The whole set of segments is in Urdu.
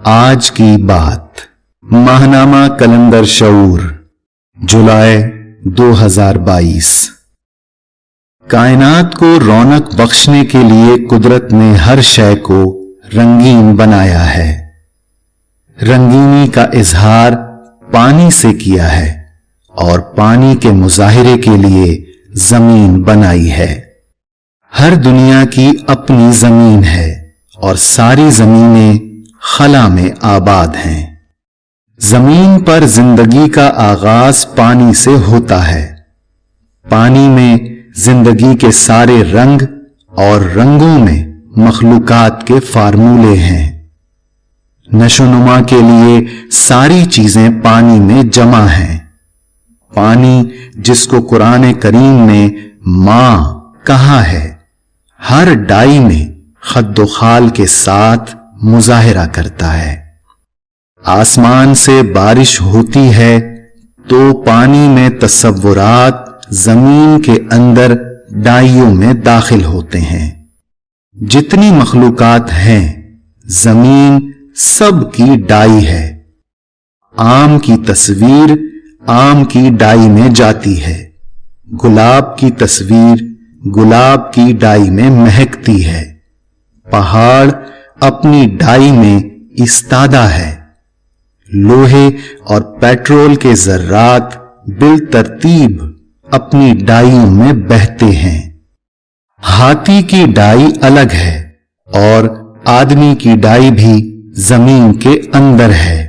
آج کی بات ماہنامہ کلندر شعور جولائی 2022۔ کائنات کو رونق بخشنے کے لیے قدرت نے ہر شے کو رنگین بنایا ہے۔ رنگینی کا اظہار پانی سے کیا ہے اور پانی کے مظاہرے کے لیے زمین بنائی ہے۔ ہر دنیا کی اپنی زمین ہے اور ساری زمینیں خلا میں آباد ہیں۔ زمین پر زندگی کا آغاز پانی سے ہوتا ہے۔ پانی میں زندگی کے سارے رنگ اور رنگوں میں مخلوقات کے فارمولے ہیں۔ نشو و نما کے لیے ساری چیزیں پانی میں جمع ہیں۔ پانی جس کو قرآن کریم نے ماں کہا ہے، ہر ڈائی میں خد و خال کے ساتھ مظاہرہ کرتا ہے۔ آسمان سے بارش ہوتی ہے تو پانی میں تصورات زمین کے اندر ڈائیوں میں داخل ہوتے ہیں۔ جتنی مخلوقات ہیں زمین سب کی ڈائی ہے۔ آم کی تصویر آم کی ڈائی میں جاتی ہے۔ گلاب کی تصویر گلاب کی ڈائی میں مہکتی ہے۔ پہاڑ اپنی ڈائی میں ایستادہ ہے۔ لوہے اور پیٹرول کے ذرات بالترتیب اپنی ڈائیوں میں بہتے ہیں۔ ہاتھی کی ڈائی الگ ہے اور آدمی کی ڈائی بھی زمین کے اندر ہے۔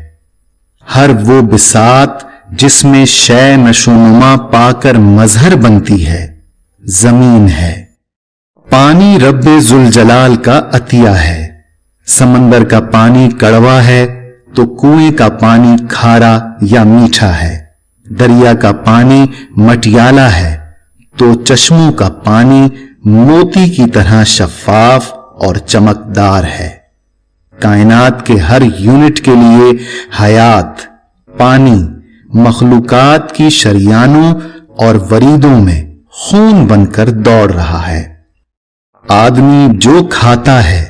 ہر وہ بساط جس میں شے نشو و نما پا کر مظہر بنتی ہے زمین ہے۔ پانی رب ذوالجلال کا عطیہ ہے۔ سمندر کا پانی کڑوا ہے تو کنویں کا پانی کھارا یا میٹھا ہے۔ دریا کا پانی مٹیالہ ہے تو چشموں کا پانی موتی کی طرح شفاف اور چمکدار ہے۔ کائنات کے ہر یونٹ کے لیے حیات، پانی، مخلوقات کی شریانوں اور وریدوں میں خون بن کر دوڑ رہا ہے۔ آدمی جو کھاتا ہے،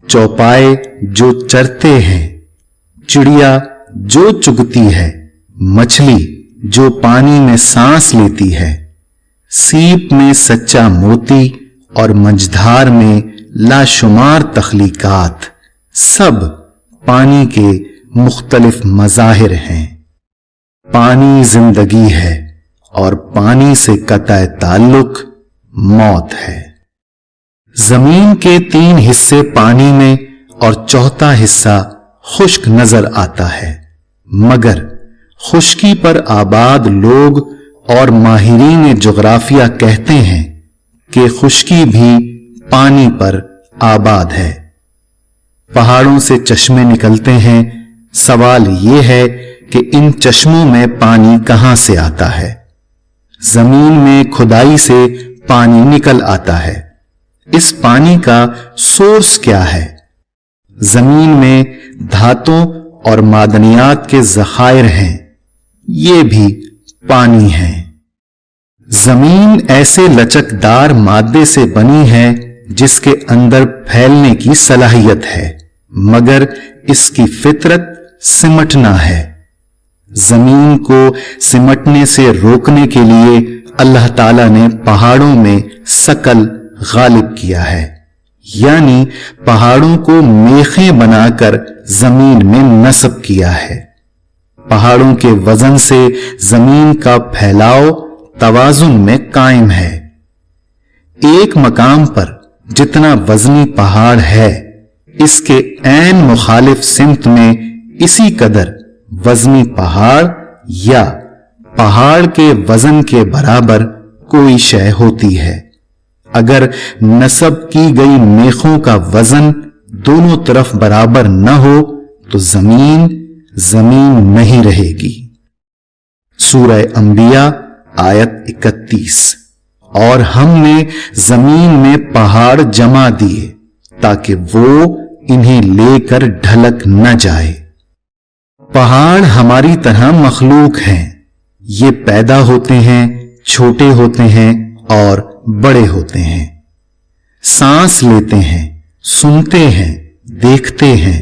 چوپائے جو چرتے ہیں، چڑیا جو چگتی ہے، مچھلی جو پانی میں سانس لیتی ہے، سیپ میں سچا موتی اور مجدھار میں لاشمار تخلیقات، سب پانی کے مختلف مظاہر ہیں۔ پانی زندگی ہے اور پانی سے قطع تعلق موت ہے۔ زمین کے 3 حصے پانی میں اور چوتھا حصہ خشک نظر آتا ہے، مگر خشکی پر آباد لوگ اور ماہرین جغرافیہ کہتے ہیں کہ خشکی بھی پانی پر آباد ہے۔ پہاڑوں سے چشمے نکلتے ہیں۔ سوال یہ ہے کہ ان چشموں میں پانی کہاں سے آتا ہے؟ زمین میں کھدائی سے پانی نکل آتا ہے۔ اس پانی کا سورس کیا ہے؟ زمین میں دھاتوں اور معدنیات کے ذخائر ہیں، یہ بھی پانی ہیں۔ زمین ایسے لچکدار مادے سے بنی ہے جس کے اندر پھیلنے کی صلاحیت ہے، مگر اس کی فطرت سمٹنا ہے۔ زمین کو سمٹنے سے روکنے کے لیے اللہ تعالیٰ نے پہاڑوں میں ثقل غالب کیا ہے، یعنی پہاڑوں کو میخیں بنا کر زمین میں نصب کیا ہے۔ پہاڑوں کے وزن سے زمین کا پھیلاؤ توازن میں قائم ہے۔ ایک مقام پر جتنا وزنی پہاڑ ہے، اس کے عین مخالف سمت میں اسی قدر وزنی پہاڑ یا پہاڑ کے وزن کے برابر کوئی شے ہوتی ہے۔ اگر نصب کی گئی میخوں کا وزن دونوں طرف برابر نہ ہو تو زمین نہیں رہے گی۔ سورہ انبیاء آیت 31۔ اور ہم نے زمین میں پہاڑ جما دیے تاکہ وہ انہیں لے کر ڈھلک نہ جائے۔ پہاڑ ہماری طرح مخلوق ہیں۔ یہ پیدا ہوتے ہیں، چھوٹے ہوتے ہیں اور بڑے ہوتے ہیں۔ سانس لیتے ہیں، سنتے ہیں، دیکھتے ہیں،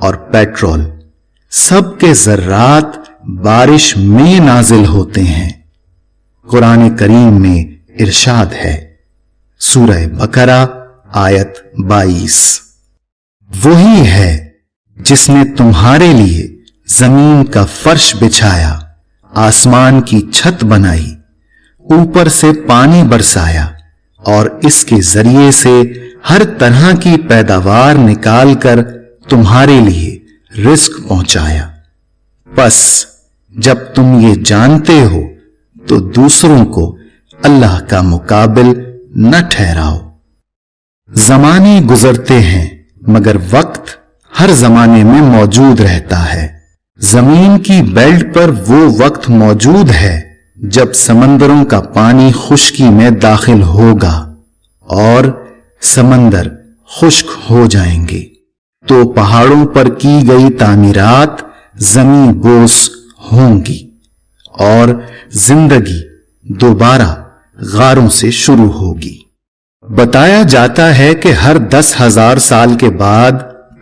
اور پیٹرول سب کے ذرات بارش میں نازل ہوتے ہیں۔ قرآن کریم میں ارشاد ہے، سورہ بقرہ آیت 22، وہی ہے جس نے تمہارے لیے زمین کا فرش بچھایا، آسمان کی چھت بنائی، اوپر سے پانی برسایا اور اس کے ذریعے سے ہر طرح کی پیداوار نکال کر تمہارے لیے رزق پہنچایا۔ پس جب تم یہ جانتے ہو تو دوسروں کو اللہ کا مقابل نہ ٹھہراؤ۔ زمانے گزرتے ہیں مگر وقت ہر زمانے میں موجود رہتا ہے۔ زمین کی بیلٹ پر وہ وقت موجود ہے جب سمندروں کا پانی خشکی میں داخل ہوگا اور سمندر خشک ہو جائیں گے تو پہاڑوں پر کی گئی تعمیرات زمین بوس ہوں گی اور زندگی دوبارہ غاروں سے شروع ہوگی۔ بتایا جاتا ہے کہ ہر 10,000 سال کے بعد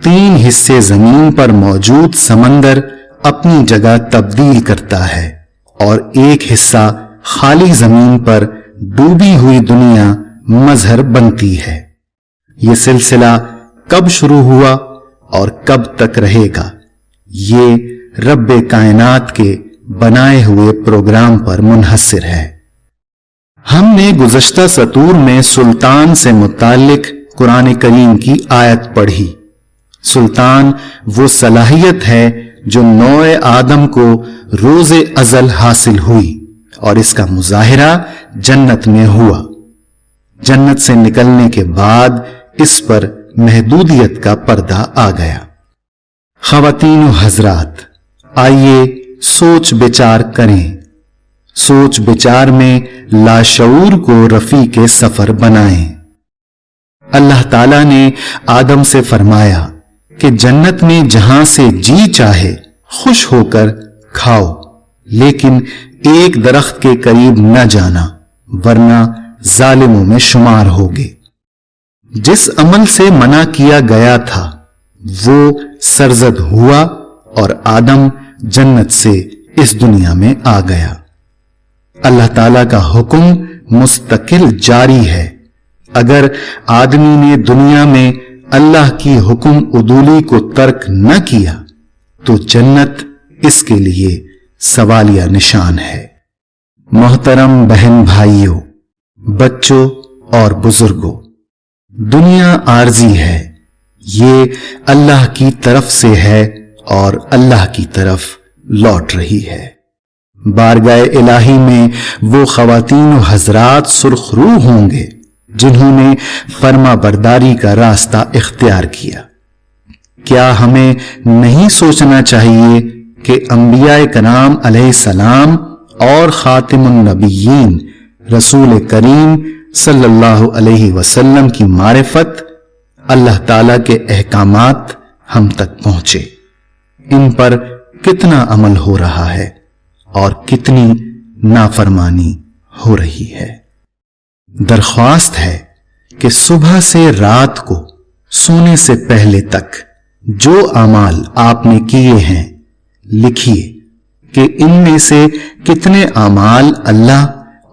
3 حصے زمین پر موجود سمندر اپنی جگہ تبدیل کرتا ہے اور ایک حصہ خالی زمین پر ڈوبی ہوئی دنیا مظہر بنتی ہے۔ یہ سلسلہ کب شروع ہوا اور کب تک رہے گا، یہ رب کائنات کے بنائے ہوئے پروگرام پر منحصر ہے۔ ہم نے گزشتہ سطور میں سلطان سے متعلق قرآن کریم کی آیت پڑھی۔ سلطان وہ صلاحیت ہے جو نوع آدم کو روز ازل حاصل ہوئی اور اس کا مظاہرہ جنت میں ہوا۔ جنت سے نکلنے کے بعد اس پر محدودیت کا پردہ آ گیا۔ خواتین و حضرات، آئیے سوچ بچار کریں۔ سوچ بچار میں لاشعور کو رفیق سفر بنائیں۔ اللہ تعالیٰ نے آدم سے فرمایا کہ جنت میں جہاں سے جی چاہے خوش ہو کر کھاؤ، لیکن ایک درخت کے قریب نہ جانا ورنہ ظالموں میں شمار ہوگے۔ جس عمل سے منع کیا گیا تھا وہ سرزد ہوا اور آدم جنت سے اس دنیا میں آ گیا۔ اللہ تعالیٰ کا حکم مستقل جاری ہے۔ اگر آدمی نے دنیا میں اللہ کی حکم عدولی کو ترک نہ کیا تو جنت اس کے لیے سوالیہ نشان ہے۔ محترم بہن بھائیوں، بچوں اور بزرگوں، دنیا عارضی ہے، یہ اللہ کی طرف سے ہے اور اللہ کی طرف لوٹ رہی ہے۔ بارگاہ الہی میں وہ خواتین و حضرات سرخ روح ہوں گے جنہوں نے فرما برداری کا راستہ اختیار کیا۔ کیا ہمیں نہیں سوچنا چاہیے کہ انبیاء کرام علیہ السلام اور خاتم النبیین رسول کریم صلی اللہ علیہ وسلم کی معرفت، اللہ تعالیٰ کے احکامات ہم تک پہنچے؟ ان پر کتنا عمل ہو رہا ہے اور کتنی نافرمانی ہو رہی ہے؟ درخواست ہے کہ صبح سے رات کو سونے سے پہلے تک جو اعمال آپ نے کیے ہیں لکھیے کہ ان میں سے کتنے اعمال اللہ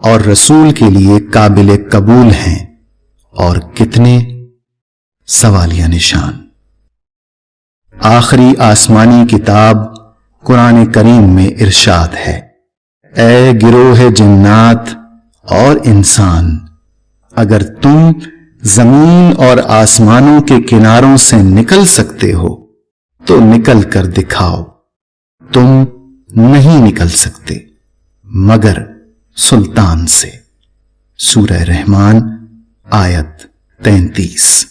اور رسول کے لیے قابل قبول ہیں اور کتنے سوالیہ نشان۔ آخری آسمانی کتاب قرآن کریم میں ارشاد ہے، اے گروہ جنات اور انسان، اگر تم زمین اور آسمانوں کے کناروں سے نکل سکتے ہو تو نکل کر دکھاؤ۔ تم نہیں نکل سکتے مگر سلطان سے۔ سورہ رحمان آیت 33۔